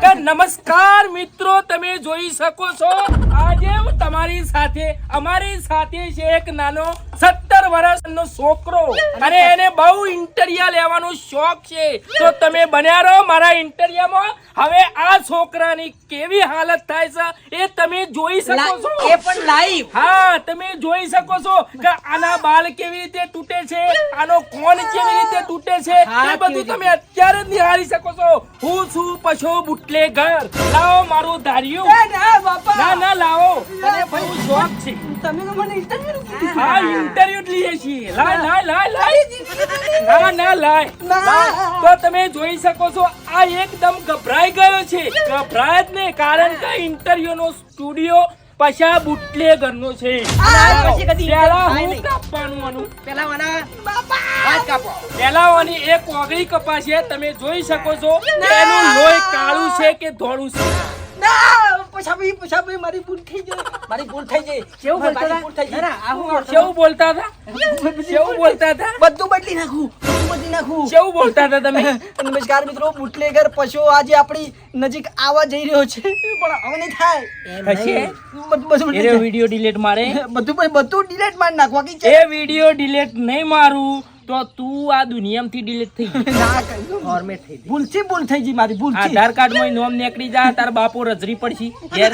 કે નમસ્કાર મિત્રો, તમે જોઈ શકો છો આજે હું તમારી સાથે અમારી સાથે છે એક નાનો 17 વર્ષનો છોકરો અને એને બહુ ઇન્ટરવ્યુ લેવાનો શોખ છે. તો તમે બન્યા રહો મારા ઇન્ટરવ્યુમાં. હવે આ છોકરાની કેવી હાલત થાય છે એ તમે જોઈ શકો છો. એ પણ લાઈવ. હા, તમે જોઈ શકો છો કે આના બાલ કેવી રીતે તૂટે છે, આનો કોણ કેવી રીતે તૂટે છે, એ બધું તમે અત્યારે જ નિહાળી શકો છો. હું છું પછો બુટલેગર. લાવો મારું ધાર્યું. ના બાપા, ના ના લાવો, મને બહુ શોખ છે. તમે તો મને ઇન્ટરવ્યુ હા, ઇન્ટરવ્યુ જ લઈએ છીએ. લાય. ના ના લાય. તો તમે જોઈ શકો છો આ એકદમ ગભરાઈ ગયો છે. ગભરાય જ ને, કારણ કે ઇન્ટરવ્યુ નો સ્ટુડિયો પછા બુટલેગર નો છે. પછી કદી પેલા થાય હું નહીં. કાપવાનું આનું. પેલા વાના હાથ કાપો. પેલાવાની એક ઓગળી કપાસ છે, તમે જોઈ શકો છો એનું લોહી કાળું છે કે ધોળું છે. ના પછાભાઈ મારી ભૂલ થઈ ગઈ. મારી ભૂલ થઈ ગઈ. કેવું બોલતા મારી ભૂલ થઈ ગઈ. આ હું કેવું બોલતા હતા? કેવું બોલતા હતા? બધું બદલી નાખું. બધું બદલી નાખું. કેવું બોલતા હતા તમે? નમસ્કાર મિત્રો, બુટલેગર પશુ આજે આપણી નજીક આવવા જઈ રહ્યો છે, પણ હવે નહીં થાય. થશે? બધું એનો વિડિયો ડિલીટ મારે. બધું ડિલીટ મારી નાખવા કી છે. એ વિડિયો ડિલીટ નહીં મારું તો તું આ દુનિયામાંથી ડિલીટ થઈ ગઈ. ના કહ્યું. ફોર્મેટ થઈ ગઈ. ભૂલ થઈ ગઈ મારી ભૂલ. આધાર કાર્ડ માં નોમ નીકળી જાય તાર બાપો રજરી પડશે ઘેર.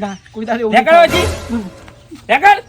ના કોઈ દાડે એવું નીકળો છી. નીકળ.